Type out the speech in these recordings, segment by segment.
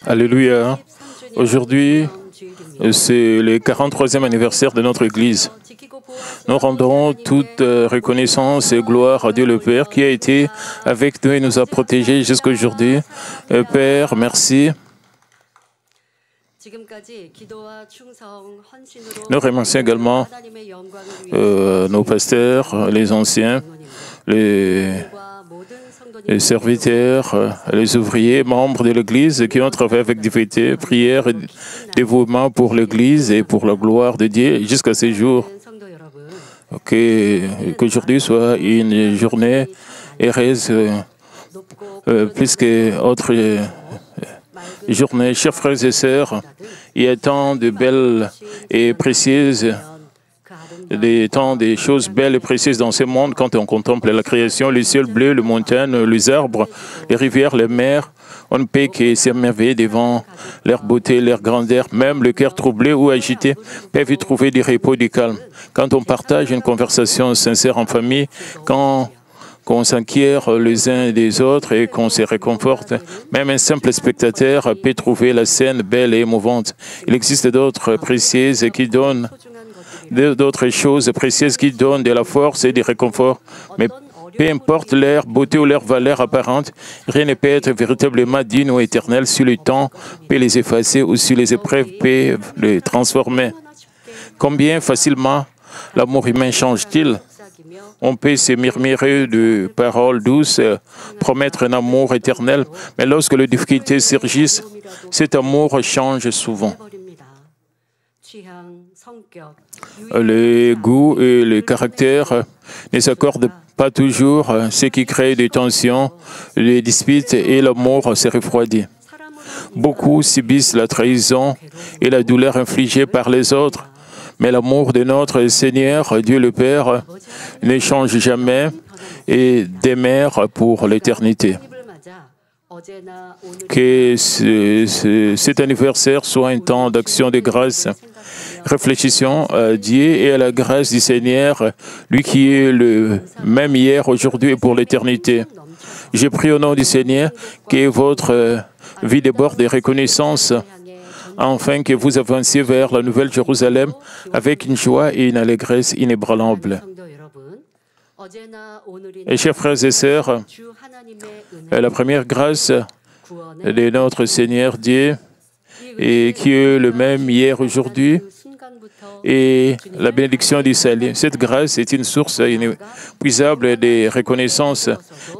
Alléluia. Aujourd'hui, c'est le 43e anniversaire de notre Église. Nous rendons toute reconnaissance et gloire à Dieu le Père qui a été avec nous et nous a protégés jusqu'à aujourd'hui. Père, merci. Nous remercions également nos pasteurs, les anciens, les serviteurs, les ouvriers, membres de l'Église qui ont travaillé avec difficulté, prière et dévouement pour l'Église et pour la gloire de Dieu jusqu'à ces jours. Qu'aujourd'hui soit une journée heureuse plus qu'autre journée. Chers frères et sœurs, il y a tant de belles et précieuses tant des choses belles et précieuses dans ce monde quand on contemple la création, le ciel bleu, les montagnes, les arbres, les rivières, les mers. On ne peut que s'émerveiller devant leur beauté, leur grandeur. Même le cœur troublé ou agité peuvent y trouver du repos, du calme. Quand on partage une conversation sincère en famille, quand on s'inquiète les uns des autres et qu'on se réconforte, même un simple spectateur peut trouver la scène belle et émouvante. Il existe d'autres précieuses qui donnent d'autres choses précieuses qui donnent de la force et du réconfort. Mais peu importe leur beauté ou leur valeur apparente, rien ne peut être véritablement digne ou éternel si le temps peut les effacer ou si les épreuves peuvent les transformer. Combien facilement l'amour humain change-t-il? On peut se murmurer de paroles douces, promettre un amour éternel, mais lorsque les difficultés surgissent, cet amour change souvent. Les goûts et les caractères ne s'accordent pas toujours, ce qui crée des tensions, des disputes et l'amour se refroidit. Beaucoup subissent la trahison et la douleur infligée par les autres, mais l'amour de notre Seigneur, Dieu le Père, ne change jamais et demeure pour l'éternité. Que cet anniversaire soit un temps d'action de grâce. Réfléchissons à Dieu et à la grâce du Seigneur, lui qui est le même hier, aujourd'hui et pour l'éternité. Je prie au nom du Seigneur que votre vie déborde de reconnaissance, afin que vous avanciez vers la Nouvelle Jérusalem avec une joie et une allégresse inébranlables. Et chers frères et sœurs, la première grâce de notre Seigneur Dieu, et qui est le même hier, aujourd'hui, et la bénédiction du salut. Cette grâce est une source inépuisable de reconnaissance.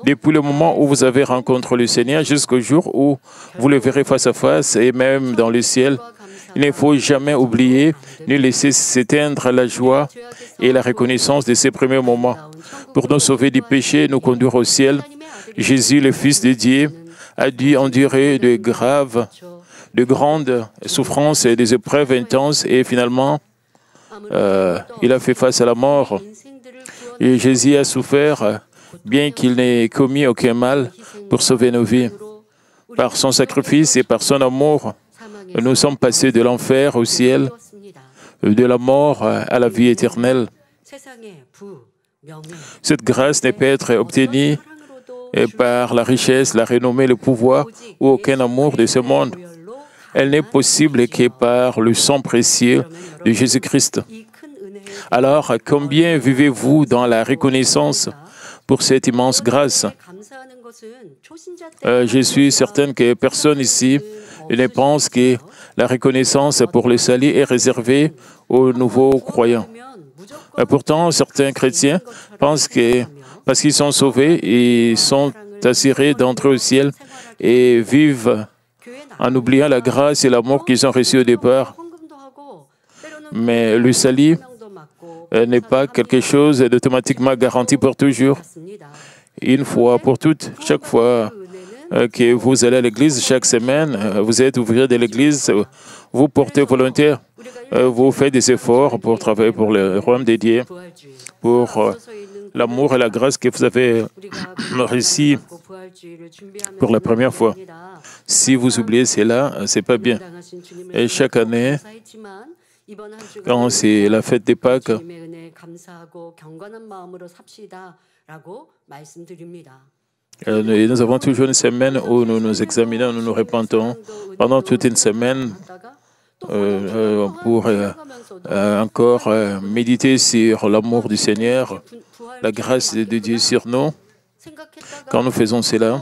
Depuis le moment où vous avez rencontré le Seigneur jusqu'au jour où vous le verrez face à face et même dans le ciel, il ne faut jamais oublier ni laisser s'éteindre la joie et la reconnaissance de ces premiers moments. Pour nous sauver du péché et nous conduire au ciel, Jésus, le Fils de Dieu, a dû endurer de grandes souffrances et des épreuves intenses et finalement, il a fait face à la mort. Et Jésus a souffert, bien qu'il n'ait commis aucun mal, pour sauver nos vies. Par son sacrifice et par son amour, nous sommes passés de l'enfer au ciel, de la mort à la vie éternelle. Cette grâce ne peut être obtenue par la richesse, la renommée, le pouvoir ou aucun amour de ce monde. Elle n'est possible que par le sang précieux de Jésus-Christ. Alors, combien vivez-vous dans la reconnaissance pour cette immense grâce? Je suis certain que personne ici ne pense que la reconnaissance pour le salut est réservée aux nouveaux croyants. Pourtant, certains chrétiens pensent que parce qu'ils sont sauvés, ils sont assurés d'entrer au ciel et vivent en oubliant la grâce et l'amour qu'ils ont reçus au départ. Mais le salut n'est pas quelque chose d'automatiquement garanti pour toujours. Une fois pour toutes, chaque fois que vous allez à l'église, chaque semaine, vous êtes ouvrier de l'église, vous portez volontaire, vous faites des efforts pour travailler pour le royaume de Dieu, pour l'amour et la grâce que vous avez reçus pour la première fois. Si vous oubliez cela, c'est pas bien. Et chaque année, quand c'est la fête des Pâques, Et nous avons toujours une semaine où nous nous examinons, nous nous repentons pendant toute une semaine pour encore méditer sur l'amour du Seigneur, la grâce de Dieu sur nous. Quand nous faisons cela,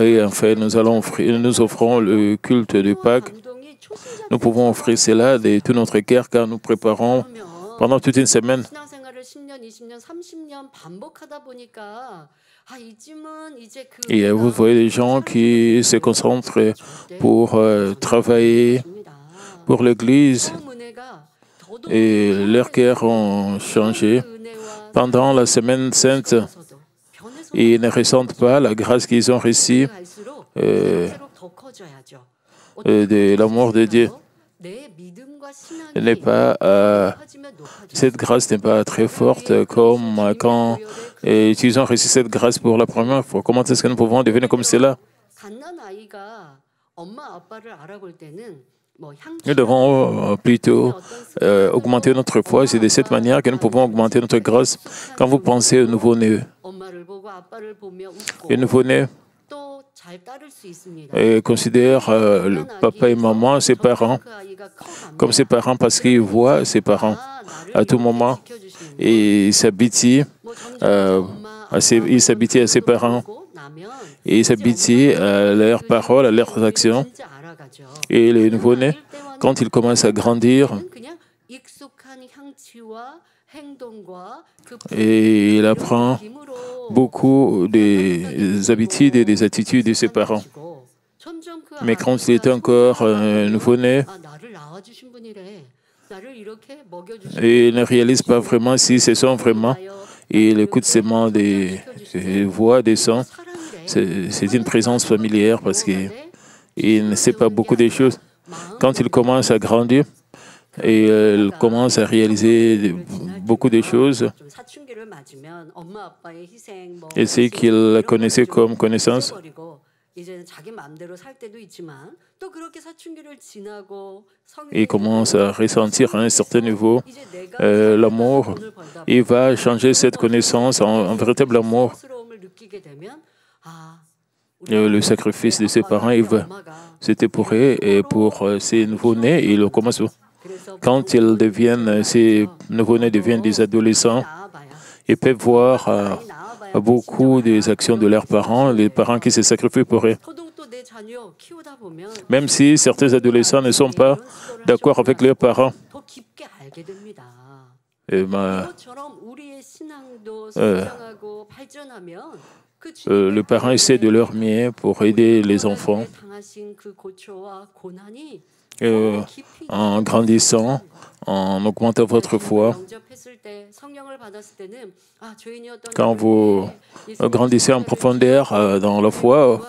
et enfin, nous offrons le culte de Pâques. Nous pouvons offrir cela de tout notre cœur car nous préparons pendant toute une semaine. Et vous voyez des gens qui se concentrent pour travailler pour l'Église et leurs cœurs ont changé. Pendant la semaine sainte, ils ne ressentent pas la grâce qu'ils ont reçue de l'amour de Dieu. Cette grâce n'est pas très forte comme quand ils ont reçu cette grâce pour la première fois. Comment est-ce que nous pouvons devenir comme cela? Nous devons plutôt augmenter notre foi. C'est de cette manière que nous pouvons augmenter notre grâce. Quand vous pensez au nouveau-né, le nouveau-né considère le papa et maman, ses parents, comme ses parents parce qu'il voit ses parents à tout moment et il s'habitue à ses parents et il s'habitue à leurs paroles, à leurs actions. Et le nouveau-né, quand il commence à grandir, et il apprend beaucoup des habitudes et des attitudes de ses parents. Mais quand il est encore un nouveau-né, il ne réalise pas vraiment si ce sont vraiment. Il écoute seulement des voix, des sons. C'est une présence familière parce qu'il ne sait pas beaucoup de choses. Quand il commence à grandir, et il commence à réaliser beaucoup de choses. Et ce qu'il connaissait comme connaissance, il commence à ressentir à un certain niveau l'amour. Il va changer cette connaissance en véritable amour. Le sacrifice de ses parents, c'était pour eux et pour ces nouveaux-nés. Il commence. Quand ces nouveaux-nés deviennent des adolescents, ils peuvent voir beaucoup des actions de leurs parents, les parents qui se sacrifient pour eux. Même si certains adolescents ne sont pas d'accord avec leurs parents. Le parent essaie de leur mieux pour aider les enfants. En grandissant, en augmentant votre foi. Quand vous grandissez en profondeur dans la foi,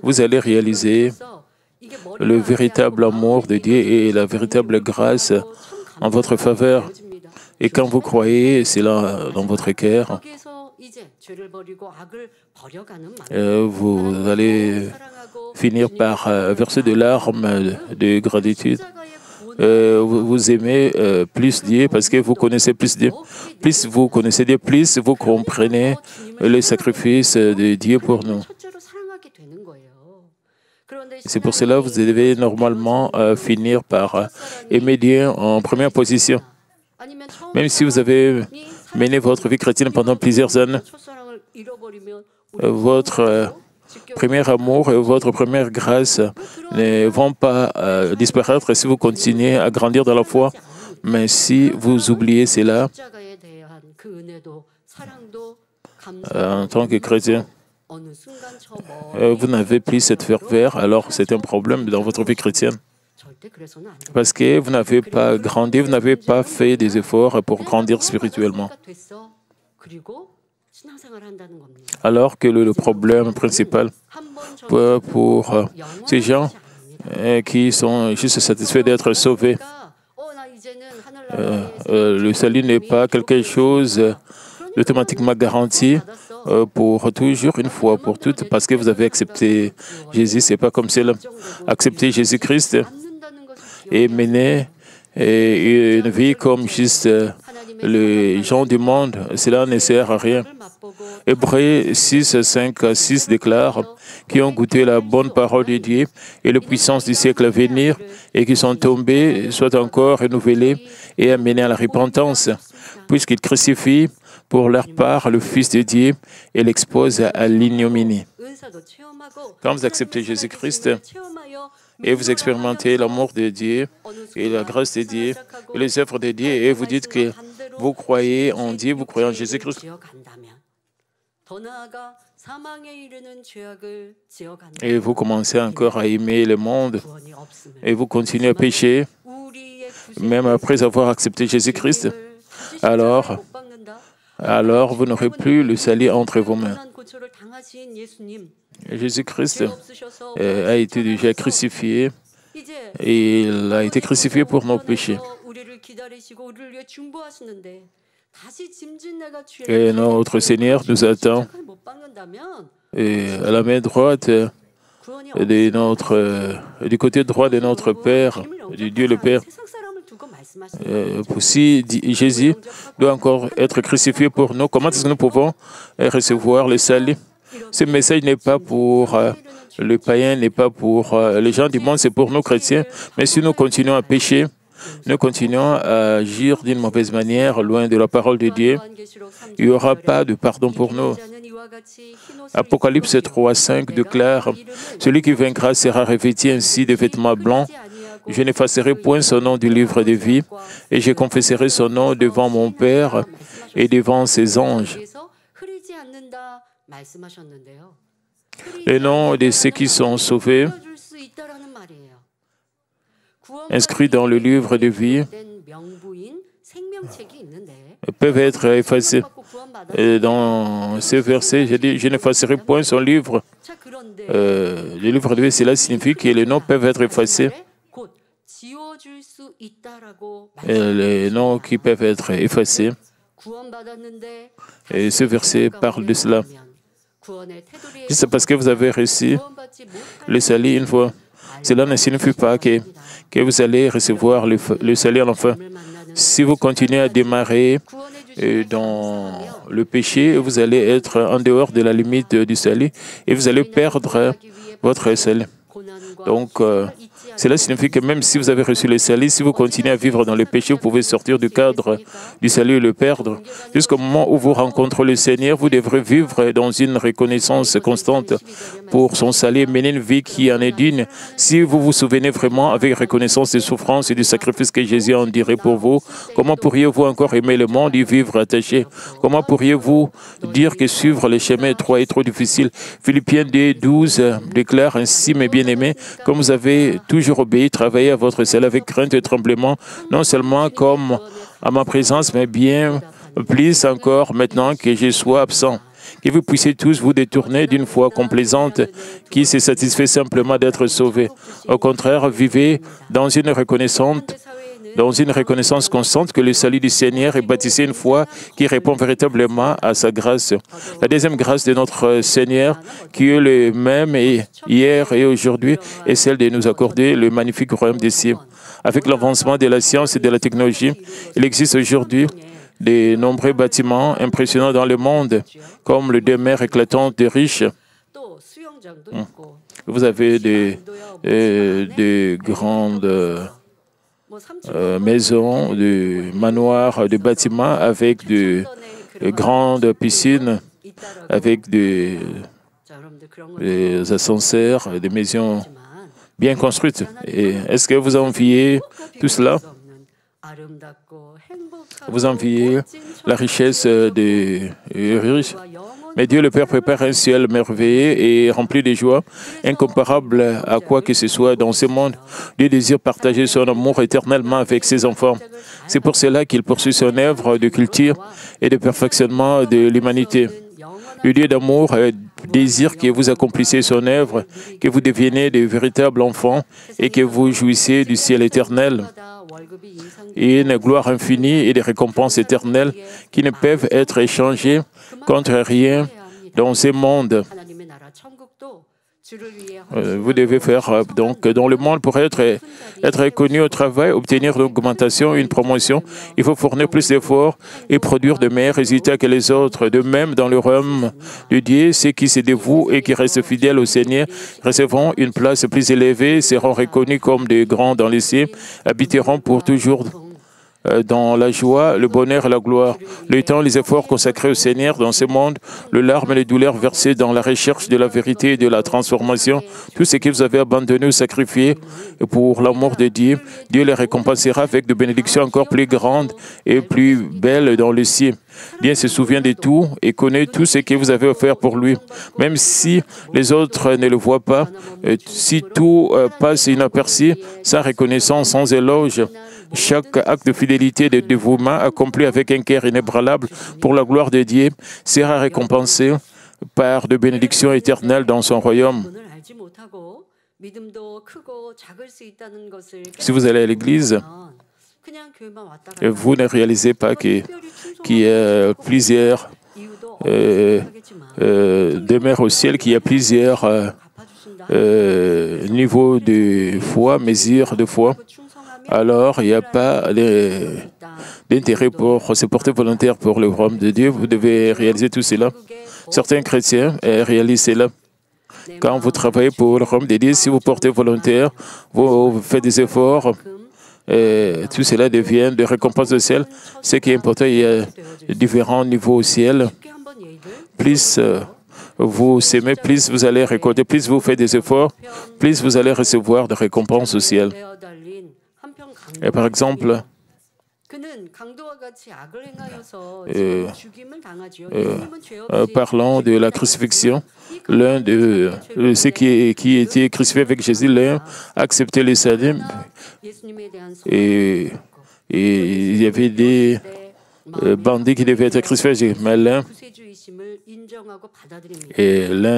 vous allez réaliser le véritable amour de Dieu et la véritable grâce en votre faveur. Et quand vous croyez cela dans votre cœur, vous allez finir par verser de larmes de gratitude. Vous aimez plus Dieu parce que vous connaissez plus Dieu. Plus vous connaissez Dieu, plus vous comprenez le sacrifice de Dieu pour nous. C'est pour cela que vous devez normalement finir par aimer Dieu en première position. Même si vous avez mené votre vie chrétienne pendant plusieurs années, votre premier amour et votre première grâce ne vont pas disparaître si vous continuez à grandir dans la foi. Mais si vous oubliez cela, en tant que chrétien, vous n'avez plus cette ferveur, alors c'est un problème dans votre vie chrétienne. Parce que vous n'avez pas grandi, vous n'avez pas fait des efforts pour grandir spirituellement. Alors que le problème principal pour ces gens qui sont juste satisfaits d'être sauvés, le salut n'est pas quelque chose d'automatiquement garanti pour toujours, une fois pour toutes, parce que vous avez accepté Jésus. Ce n'est pas comme cela. Accepter Jésus-Christ et mener une vie comme juste les gens du monde, cela ne sert à rien. Hébreux 6, 5 à 6 déclare qui ont goûté la bonne parole de Dieu et la puissance du siècle à venir et qui sont tombés soient encore renouvelés et amenés à la repentance, puisqu'ils crucifient pour leur part le Fils de Dieu et l'exposent à l'ignominie. Quand vous acceptez Jésus-Christ et vous expérimentez l'amour de Dieu et la grâce de Dieu et les œuvres de Dieu et vous dites que vous croyez en Dieu, vous croyez en Jésus-Christ, et vous commencez encore à aimer le monde et vous continuez à pécher, même après avoir accepté Jésus-Christ, alors vous n'aurez plus le salut entre vos mains. Jésus-Christ a été déjà crucifié et il a été crucifié pour nos péchés. Et notre Seigneur nous attend et à la main droite du côté droit de notre Père, du Dieu le Père. Si Jésus doit encore être crucifié pour nous, comment est-ce que nous pouvons recevoir le salut? Ce message n'est pas pour le païen, n'est pas pour les gens du monde, c'est pour nous chrétiens. Mais si nous continuons à pécher, nous continuons à agir d'une mauvaise manière, loin de la parole de Dieu, il n'y aura pas de pardon pour nous. Apocalypse 3, 5 déclare « Celui qui vaincra sera revêtu ainsi de vêtements blancs. Je n'effacerai point son nom du livre de vie, et je confesserai son nom devant mon Père et devant ses anges. » Les noms de ceux qui sont sauvés, inscrits dans le livre de vie, peuvent être effacés. Et dans ce verset, j'ai dit, je n'effacerai point son livre. Le livre de vie, cela signifie que les noms peuvent être effacés. Et les noms qui peuvent être effacés. Et ce verset parle de cela. C'est parce que vous avez reçu le salut une fois. Cela ne signifie pas que vous allez recevoir le salut à l'enfin. Si vous continuez à démarrer dans le péché, vous allez être en dehors de la limite du salut et vous allez perdre votre salut. Donc, cela signifie que même si vous avez reçu le salut, si vous continuez à vivre dans le péché, vous pouvez sortir du cadre du salut et le perdre. Jusqu'au moment où vous rencontrez le Seigneur, vous devrez vivre dans une reconnaissance constante pour son salut, mener une vie qui en est digne. Si vous vous souvenez vraiment avec reconnaissance des souffrances et du sacrifice que Jésus a enduré pour vous, comment pourriez-vous encore aimer le monde et vivre attaché? Comment pourriez-vous dire que suivre le chemin étroit est trop difficile? Philippiens 2, 12 déclare ainsi, mes bien-aimés, comme vous avez toujours obéi, travaillez à votre salut avec crainte et tremblement, non seulement comme à ma présence, mais bien plus encore maintenant que je sois absent. Que vous puissiez tous vous détourner d'une foi complaisante qui se satisfait simplement d'être sauvé. Au contraire, vivez dans une reconnaissance constante que le salut du Seigneur est baptisé une foi qui répond véritablement à sa grâce. La deuxième grâce de notre Seigneur, qui est le même hier et aujourd'hui, est celle de nous accorder le magnifique royaume des cieux. Avec l'avancement de la science et de la technologie, il existe aujourd'hui de nombreux bâtiments impressionnants dans le monde, comme le demeure éclatante des riches. Vous avez des grandes maisons, des manoirs, des bâtiments avec de grandes piscines, avec des ascenseurs, des maisons bien construites. Et est-ce que vous enviez tout cela? Vous enviez la richesse des riches? Mais Dieu le Père prépare un ciel merveilleux et rempli de joie, incomparable à quoi que ce soit dans ce monde. Dieu désire partager son amour éternellement avec ses enfants. C'est pour cela qu'il poursuit son œuvre de culture et de perfectionnement de l'humanité. Le Dieu d'amour désire que vous accomplissiez son œuvre, que vous deveniez de véritables enfants et que vous jouissiez du ciel éternel et une gloire infinie et des récompenses éternelles qui ne peuvent être échangées contre rien dans ce monde. Vous devez faire donc dans le monde pour être reconnu au travail, obtenir une augmentation, une promotion. Il faut fournir plus d'efforts et produire de meilleurs résultats que les autres. De même, dans le royaume de Dieu, ceux qui se dévouent et qui restent fidèles au Seigneur recevront une place plus élevée, seront reconnus comme des grands dans les cieux, habiteront pour toujours dans la joie, le bonheur et la gloire. Le temps, les efforts consacrés au Seigneur dans ce monde, le larmes et les douleurs versées dans la recherche de la vérité et de la transformation, tout ce que vous avez abandonné ou sacrifié pour l'amour de Dieu, Dieu les récompensera avec de bénédictions encore plus grandes et plus belles dans le ciel. Dieu se souvient de tout et connaît tout ce que vous avez offert pour lui. Même si les autres ne le voient pas, si tout passe inaperçu, sans reconnaissance, sans éloge, chaque acte de fidélité et de dévouement accompli avec un cœur inébranlable pour la gloire de Dieu sera récompensé par de bénédictions éternelles dans son royaume. Si vous allez à l'église, vous ne réalisez pas qu'il y a plusieurs demeures au ciel, qu'il y a plusieurs niveaux de foi, mesures de foi. Alors, il n'y a pas d'intérêt pour se porter volontaire pour le royaume de Dieu. Vous devez réaliser tout cela. Certains chrétiens réalisent cela. Quand vous travaillez pour le royaume de Dieu, si vous portez volontaire, vous faites des efforts, tout cela devient des récompenses au ciel. Ce qui est important, il y a différents niveaux au ciel. Plus vous s'aimez, plus vous allez récolter, plus vous faites des efforts, plus vous allez recevoir des récompenses au ciel. Et par exemple, parlons de la crucifixion. L'un de ceux qui étaient crucifiés avec Jésus, l'un a accepté le salut. Et il y avait des bandits qui devaient être crucifiés, mais l'un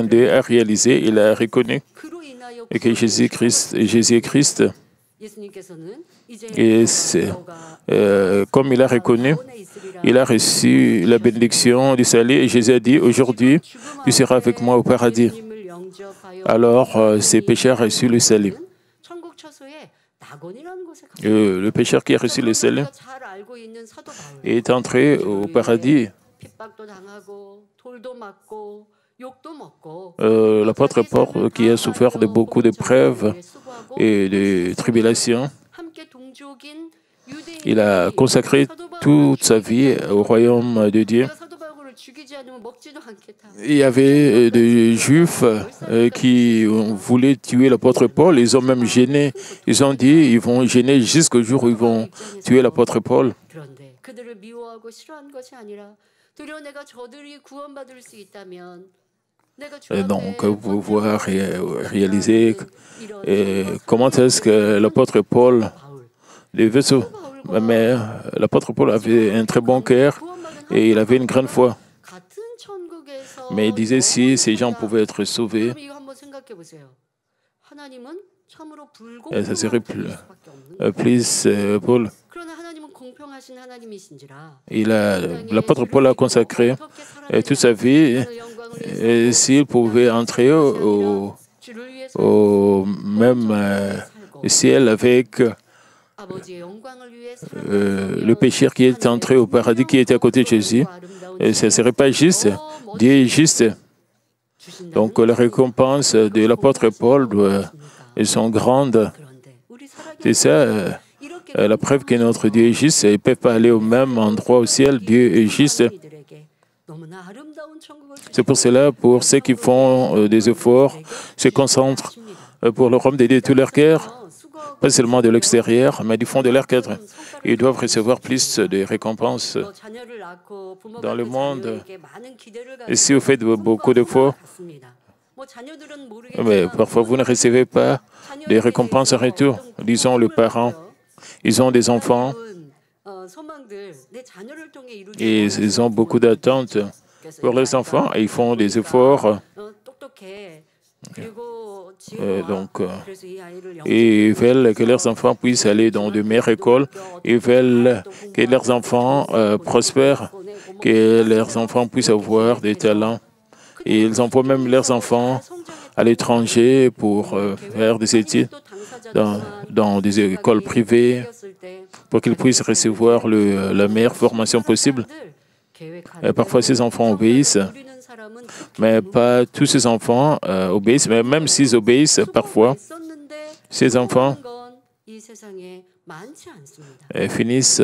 d'eux a réalisé, il a reconnu que Jésus-Christ est Christ. Et comme il a reconnu, il a reçu la bénédiction du salut et Jésus a dit, aujourd'hui, tu seras avec moi au paradis. Alors, ces pécheurs ont reçu le salut. Le pécheur qui a reçu le salut est entré au paradis. L'apôtre Paul, qui a souffert de beaucoup de preuves et de tribulations, il a consacré toute sa vie au royaume de Dieu. Il y avait des Juifs qui voulaient tuer l'apôtre Paul. Ils ont même gêné. Ils ont dit ils vont gêner jusqu'au jour où ils vont tuer l'apôtre Paul. Donc, vous pouvez réaliser comment est-ce que l'apôtre Paul devait se... Mais l'apôtre Paul avait un très bon cœur et il avait une grande foi. Mais il disait si ces gens pouvaient être sauvés, ça serait plus Paul. L'apôtre Paul a consacré toute sa vie. S'il pouvait entrer au même ciel avec le pécheur qui est entré au paradis, qui était à côté de Jésus, ce ne serait pas juste. Dieu est juste. Donc, les récompenses de l'apôtre Paul sont grandes. C'est ça, la preuve que notre Dieu est juste. Il ne peut pas aller au même endroit au ciel. Dieu est juste. C'est pour cela, pour ceux qui font des efforts, se concentrent pour le royaume de Dieu de tout leur cœur, pas seulement de l'extérieur, mais du fond de leur cœur. Ils doivent recevoir plus de récompenses dans le monde. Et si vous faites beaucoup d'efforts, mais parfois vous ne recevez pas de récompenses en retour. Disons, les parents, ils ont des enfants et ils ont beaucoup d'attentes pour les enfants et ils font des efforts. Ils veulent que leurs enfants puissent aller dans de meilleures écoles. Ils veulent que leurs enfants prospèrent, que leurs enfants puissent avoir des talents. Et ils envoient même leurs enfants à l'étranger pour faire des études dans des écoles privées, pour qu'ils puissent recevoir la meilleure formation possible. Et parfois, ces enfants obéissent, mais pas tous ces enfants obéissent, mais même s'ils obéissent, parfois, ces enfants finissent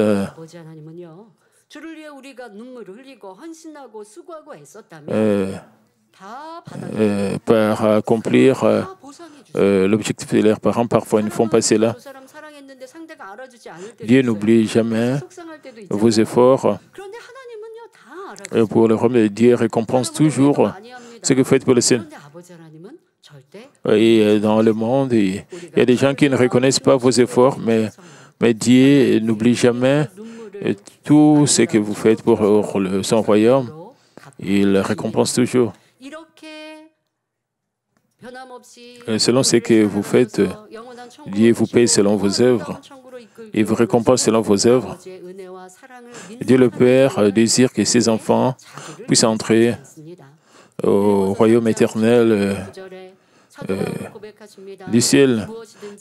par accomplir l'objectif de leurs parents. Parfois, ils ne font pas cela. Dieu n'oublie jamais vos efforts. Pour le royaume, Dieu récompense toujours ce que vous faites pour le Seigneur. Et dans le monde, il y a des gens qui ne reconnaissent pas vos efforts, mais Dieu n'oublie jamais tout ce que vous faites pour son royaume. Il récompense toujours. Selon ce que vous faites, Dieu vous paye selon vos œuvres. Il vous récompense selon vos œuvres. Dieu le Père désire que ses enfants puissent entrer au royaume éternel du ciel.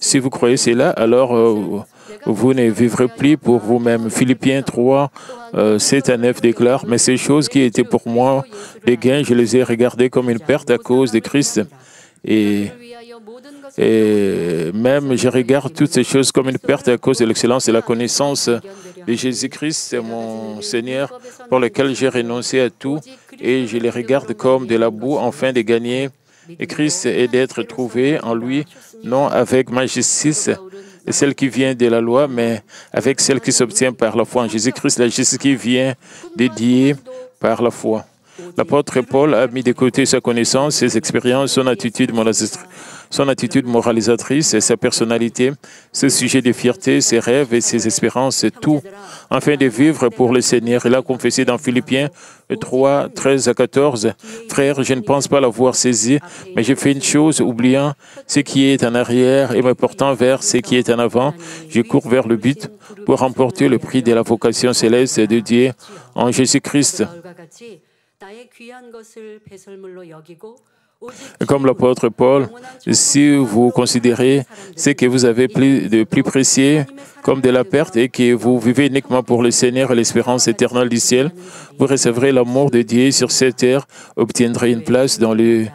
Si vous croyez cela, alors vous ne vivrez plus pour vous-même. Philippiens 3, 7 à 9 déclare, « Mais ces choses qui étaient pour moi des gains, je les ai regardées comme une perte à cause de Christ. Et même je regarde toutes ces choses comme une perte à cause de l'excellence et la connaissance de Jésus-Christ, mon Seigneur, pour lequel j'ai renoncé à tout, et je les regarde comme de la boue, afin de gagner et Christ et d'être trouvé en lui, non avec ma justice, celle qui vient de la loi, mais avec celle qui s'obtient par la foi en Jésus-Christ, la justice qui vient de Dieu par la foi. » L'apôtre Paul a mis de côté sa connaissance, ses expériences, son attitude moralisatrice et sa personnalité, ce sujet de fierté, ses rêves et ses espérances, et tout, afin de vivre pour le Seigneur. Il a confessé dans Philippiens 3, 13 à 14, « Frère, je ne pense pas l'avoir saisi, mais j'ai fait une chose, oubliant ce qui est en arrière et me portant vers ce qui est en avant. Je cours vers le but pour remporter le prix de la vocation céleste de Dieu en Jésus-Christ. » Comme l'apôtre Paul, si vous considérez ce que vous avez de plus précieux comme de la perte et que vous vivez uniquement pour le Seigneur et l'espérance éternelle du ciel, vous recevrez l'amour de Dieu sur cette terre, obtiendrez une place dans le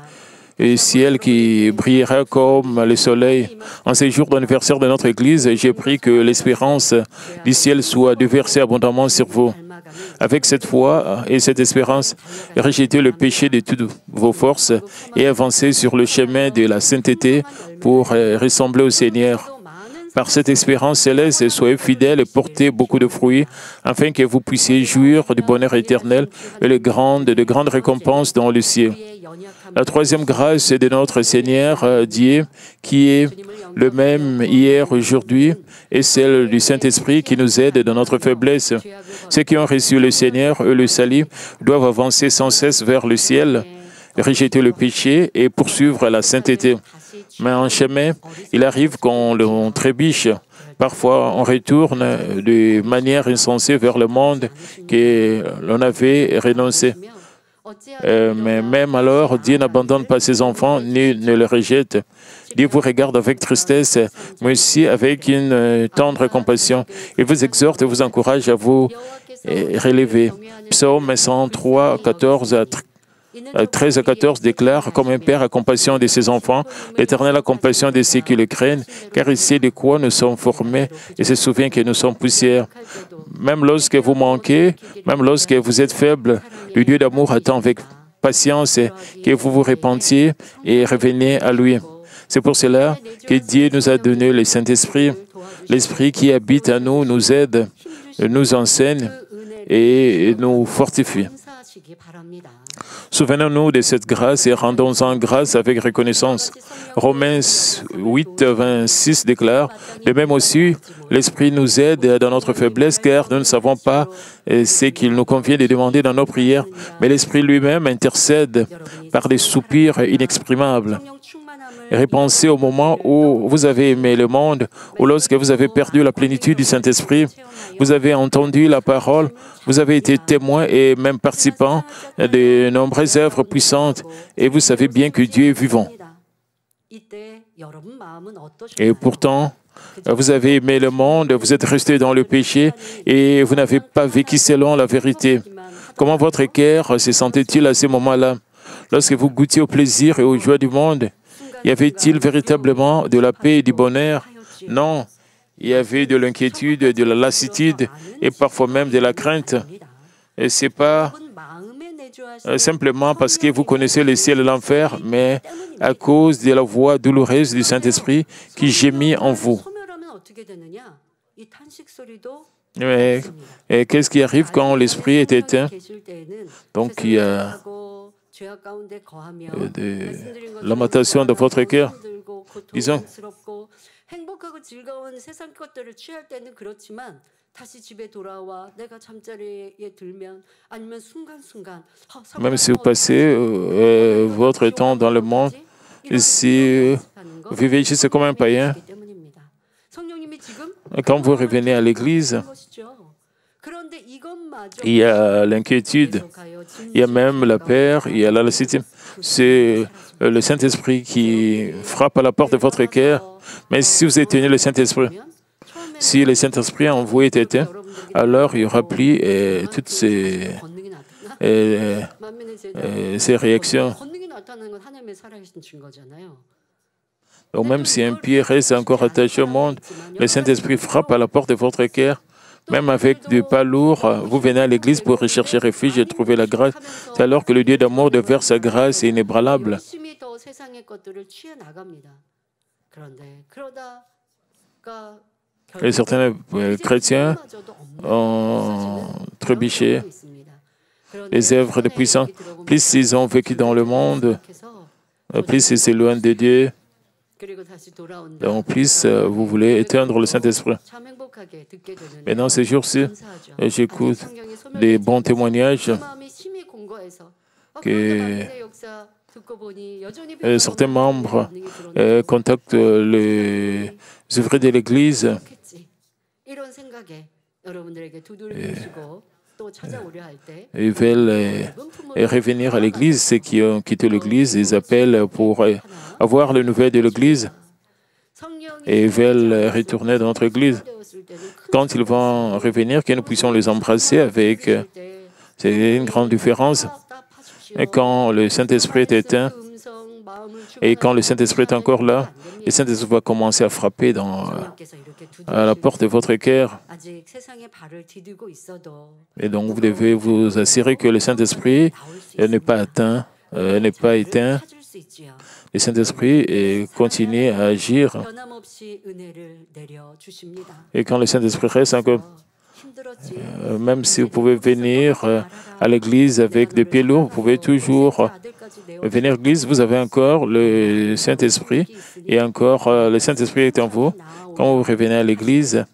ciel qui brillera comme le soleil. En ces jours d'anniversaire de notre Église, j'ai pris que l'espérance du ciel soit déversée abondamment sur vous. Avec cette foi et cette espérance, rejetez le péché de toutes vos forces et avancez sur le chemin de la sainteté pour ressembler au Seigneur. Par cette espérance céleste, soyez fidèles et portez beaucoup de fruits, afin que vous puissiez jouir du bonheur éternel et de grandes récompenses dans le ciel. La troisième grâce de notre Seigneur Dieu, qui est le même hier, aujourd'hui, et celle du Saint-Esprit qui nous aide dans notre faiblesse. Ceux qui ont reçu le Seigneur et le salut doivent avancer sans cesse vers le ciel, rejeter le péché et poursuivre la sainteté. Mais en chemin, il arrive qu'on trébiche. Parfois, on retourne de manière insensée vers le monde que l'on avait renoncé. Mais même alors, Dieu n'abandonne pas ses enfants ni ne les rejette. Dieu vous regarde avec tristesse, mais aussi avec une tendre compassion. Il vous exhorte et vous encourage à vous relever. Psaume 103, 13 à 14 déclare « Comme un père a compassion de ses enfants, l'Éternel a compassion de ceux qui le craignent, car il sait de quoi nous sommes formés et se souvient que nous sommes poussière. Même lorsque vous manquez, même lorsque vous êtes faible, le Dieu d'amour attend avec patience que vous vous repentiez et reveniez à lui. C'est pour cela que Dieu nous a donné le Saint-Esprit. L'Esprit qui habite en nous nous aide, nous enseigne et nous fortifie. Souvenons-nous de cette grâce et rendons-en grâce avec reconnaissance. Romains 8, 26 déclare, « De même aussi, l'Esprit nous aide dans notre faiblesse, car nous ne savons pas ce qu'il nous convient de demander dans nos prières, mais l'Esprit lui-même intercède par des soupirs inexprimables. » Repensez au moment où vous avez aimé le monde, ou lorsque vous avez perdu la plénitude du Saint-Esprit, vous avez entendu la parole, vous avez été témoin et même participant de nombreuses œuvres puissantes, et vous savez bien que Dieu est vivant. Et pourtant, vous avez aimé le monde, vous êtes resté dans le péché et vous n'avez pas vécu selon la vérité. Comment votre cœur se sentait-il à ces moments-là? Lorsque vous goûtiez au plaisir et aux joies du monde, y avait-il véritablement de la paix et du bonheur? Non. Il y avait de l'inquiétude, de la lassitude et parfois même de la crainte. Et ce n'est pas simplement parce que vous connaissez le ciel et l'enfer, mais à cause de la voix douloureuse du Saint-Esprit qui gémit en vous. Mais qu'est-ce qui arrive quand l'Esprit est éteint? Donc il y a de lamentation dans votre cœur. Disons, même si vous passez votre temps dans le monde, si vous vivez juste comme un païen, quand vous revenez à l'Église, il y a l'inquiétude, il y a même la peur, il y a la lassitude. C'est le Saint-Esprit qui frappe à la porte de votre cœur. Mais si vous éteignez le Saint-Esprit, si le Saint-Esprit en vous est éteint, alors il y aura plus toutes ces réactions. Donc même si un pied reste encore attaché au monde, le Saint-Esprit frappe à la porte de votre cœur. Même avec des pas lourds, vous venez à l'Église pour rechercher refuge et trouver la grâce. C'est alors que le Dieu d'amour déverse sa grâce inébranlable. Et certains chrétiens ont trébuché les œuvres de puissance. Plus ils ont vécu dans le monde, plus ils s'éloignent de Dieu. Donc, plus vous voulez éteindre le Saint-Esprit. Maintenant, ces jours-ci, j'écoute des bons témoignages que certains membres contactent les ouvriers de l'Église ils veulent revenir à l'Église. Ceux qui ont quitté l'Église, ils appellent pour avoir les nouvelles de l'Église et ils veulent retourner dans notre Église. Quand ils vont revenir, que nous puissions les embrasser avec... C'est une grande différence. Et quand le Saint-Esprit est éteint et quand le Saint-Esprit est encore là, le Saint-Esprit va commencer à frapper à la porte de votre cœur. Et donc, vous devez vous assurer que le Saint-Esprit n'est pas atteint, n'est pas éteint. Le Saint-Esprit continue à agir. Et quand le Saint-Esprit reste encore, même si vous pouvez venir à l'église avec des pieds lourds, vous pouvez toujours venir à l'église. Vous avez encore le Saint-Esprit et encore le Saint-Esprit est en vous. Quand vous revenez à l'église,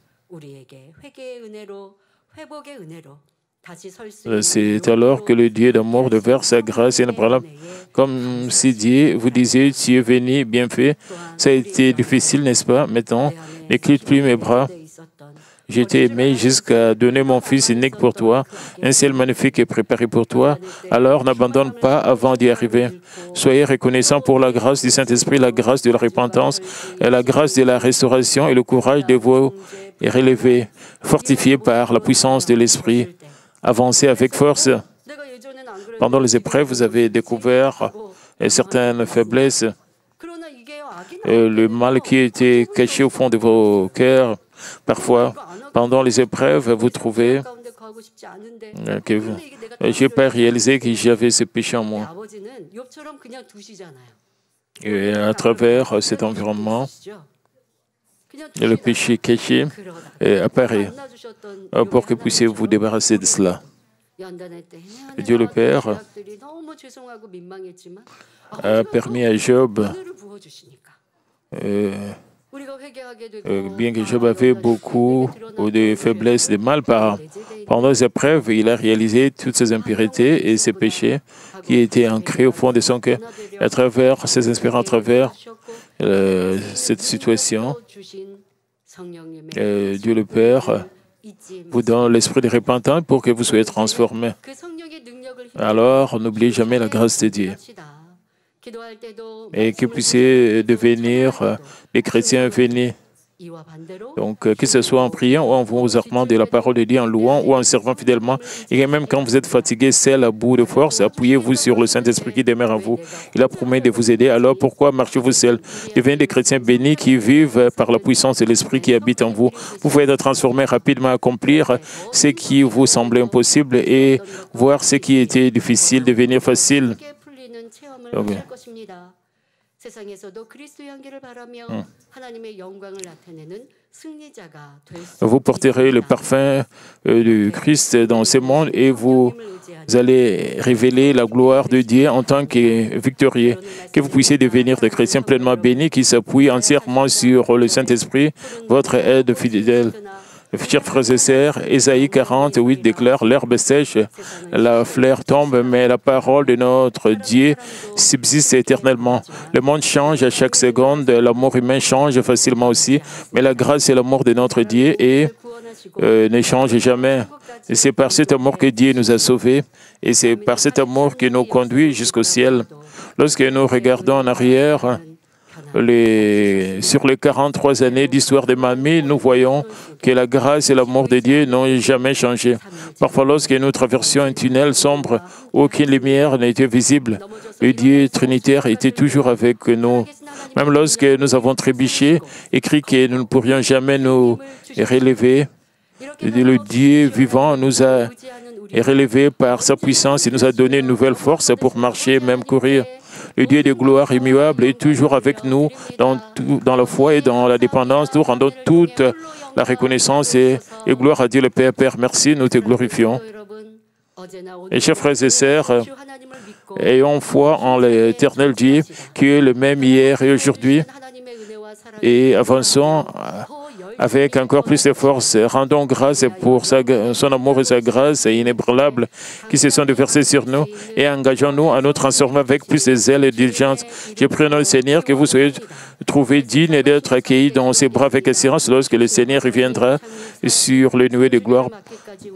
c'est alors que le Dieu d'amour déverse sa grâce inébranlable. Comme si Dieu vous disait, tu es venu, bien fait. Ça a été difficile, n'est-ce pas? Maintenant, ne quitte plus mes bras. J'ai été aimé jusqu'à donner mon Fils unique pour toi. Un ciel magnifique est préparé pour toi. Alors n'abandonne pas avant d'y arriver. Soyez reconnaissants pour la grâce du Saint-Esprit, la grâce de la repentance, et la grâce de la restauration et le courage de vous relever, fortifiés par la puissance de l'Esprit. Avancez avec force. Pendant les épreuves, vous avez découvert certaines faiblesses. Le mal qui était caché au fond de vos cœurs. Parfois, pendant les épreuves, vous trouvez que je n'ai pas réalisé que j'avais ce péché en moi. Et à travers cet environnement, le péché caché apparaît pour que vous puissiez vous débarrasser de cela. Dieu le Père a permis à Job, bien que Job avait beaucoup de faiblesses, de mal, pendant les épreuves, il a réalisé toutes ses impuretés et ses péchés qui étaient ancrés au fond de son cœur. À travers ses expériences, à travers cette situation, Dieu le Père vous donne l'esprit de repentance pour que vous soyez transformés. Alors, n'oubliez jamais la grâce de Dieu. et que vous puissiez devenir des chrétiens bénis. Donc, que ce soit en priant ou en vous armant de la parole de Dieu, en louant ou en servant fidèlement, et même quand vous êtes fatigué, seul, à bout de force, appuyez-vous sur le Saint-Esprit qui demeure en vous. Il a promis de vous aider. Alors, pourquoi marchez-vous seul? Devenez des chrétiens bénis qui vivent par la puissance de l'Esprit qui habite en vous. Vous pouvez être transformés rapidement, accomplir ce qui vous semblait impossible et voir ce qui était difficile devenir facile. Donc, vous porterez le parfum du Christ dans ce monde et vous allez révéler la gloire de Dieu en tant que victorieux. Que vous puissiez devenir des chrétiens pleinement bénis qui s'appuient entièrement sur le Saint-Esprit, votre aide fidèle. Chers frères et sœurs, Ésaïe 48 déclare « L'herbe sèche, la fleur tombe, mais la parole de notre Dieu subsiste éternellement. Le monde change à chaque seconde, l'amour humain change facilement aussi, mais la grâce et l'amour de notre Dieu ne changent jamais. Et c'est par cet amour que Dieu nous a sauvés, et c'est par cet amour qu'il nous conduit jusqu'au ciel. Lorsque nous regardons en arrière, sur les 43 années d'histoire de Mamie, nous voyons que la grâce et l'amour de Dieu n'ont jamais changé. Parfois, lorsque nous traversions un tunnel sombre, aucune lumière n'était visible. Le Dieu trinitaire était toujours avec nous. Même lorsque nous avons trébuché et crié que nous ne pourrions jamais nous relever, le Dieu vivant nous a relevés par sa puissance et nous a donné une nouvelle force pour marcher, même courir. Le Dieu de gloire immuable est toujours avec nous dans la foi et dans la dépendance. Nous rendons toute la reconnaissance et gloire à Dieu le Père. Père, merci, nous te glorifions. Et chers frères et sœurs, ayons foi en l'éternel Dieu qui est le même hier et aujourd'hui et avançons avec encore plus de force. Rendons grâce pour son amour et sa grâce inébranlable qui se sont déversés sur nous et engageons-nous à nous transformer avec plus de zèle et de diligence. Je prie au nom du Seigneur que vous soyez trouvés dignes d'être accueillis dans ses bras avec assurance lorsque le Seigneur reviendra sur les nuées de gloire.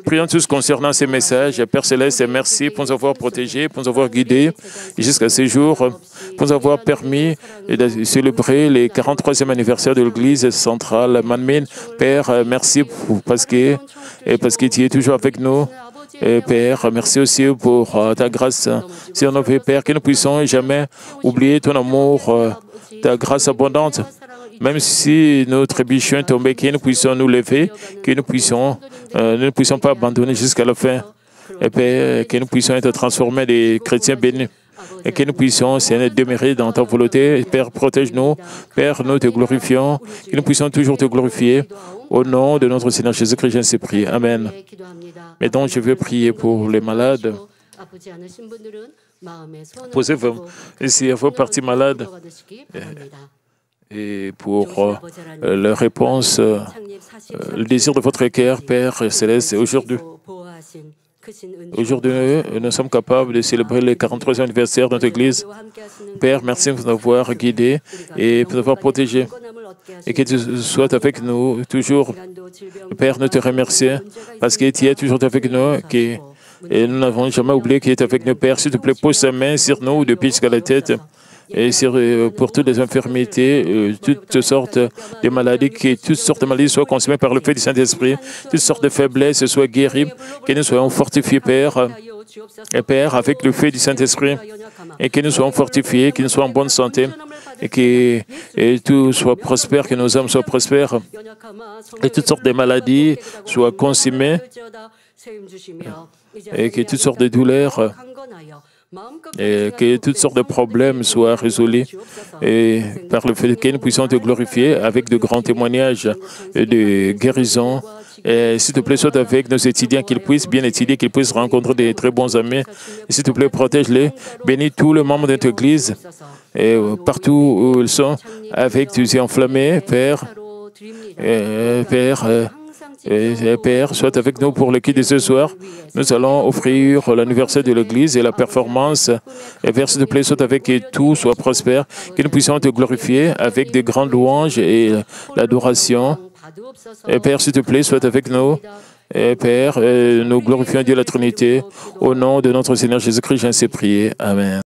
Prions tous concernant ces messages. Père Céleste, merci pour nous avoir protégés, pour nous avoir guidés jusqu'à ce jour, pour nous avoir permis de célébrer les 43e anniversaire de l'Église centrale Manmin. Père, merci parce que tu es toujours avec nous. Et Père, merci aussi pour ta grâce sur nos vies, Père, que nous puissions jamais oublier ton amour, ta grâce abondante. Même si nous trébuchions tombés, que nous puissions nous lever, que nous ne puissions pas abandonner jusqu'à la fin. Et Père, que nous puissions être transformés des chrétiens bénis. Et que nous puissions, Seigneur, demeurer dans ta volonté. Père, protège-nous. Père, nous te glorifions. Que nous puissions toujours te glorifier. Au nom de notre Seigneur Jésus-Christ, je prie. Amen. Maintenant, je veux prier pour les malades. Posez-vous ici à vos parties malades. Et pour la réponse, le désir de votre cœur, Père Céleste, aujourd'hui, nous sommes capables de célébrer le 43e anniversaire de notre Église. Père, merci pour nous avoir guidés et pour nous avoir protégés. Et que tu sois avec nous toujours. Père, nous te remercions parce que tu es toujours avec nous. Et nous n'avons jamais oublié qu'il est avec nous. Père, s'il te plaît, pose ta main sur nous depuis jusqu'à la tête. Et pour toutes les infirmités, toutes sortes de maladies, que toutes sortes de maladies soient consommées par le feu du Saint-Esprit, toutes sortes de faiblesses soient guéries, que nous soyons fortifiés, Père, et Père, avec le feu du Saint-Esprit, et que nous soyons fortifiés, que nous soyons en bonne santé, et que tout soit prospère, que nos âmes soient prospères, et toutes sortes de maladies soient consommées, et que toutes sortes de douleurs et que toutes sortes de problèmes soient résolus et par le fait que nous puissions te glorifier avec de grands témoignages de guérison. Et s'il te plaît, sois avec nos étudiants, qu'ils puissent bien étudier, qu'ils puissent rencontrer des très bons amis. Et s'il te plaît, protège-les. Bénis tous les membres de notre Église et partout où ils sont, avec tes yeux enflammés, Père. Père, sois avec nous pour le culte de ce soir. Nous allons offrir l'anniversaire de l'Église et la performance. Et Père, s'il te plaît, sois avec que tout soit prospère, que nous puissions te glorifier avec de grandes louanges et l'adoration. Et Père, s'il te plaît, sois avec nous. Et Père, nous glorifions Dieu la Trinité. Au nom de notre Seigneur Jésus-Christ, j'en sais prier. Amen.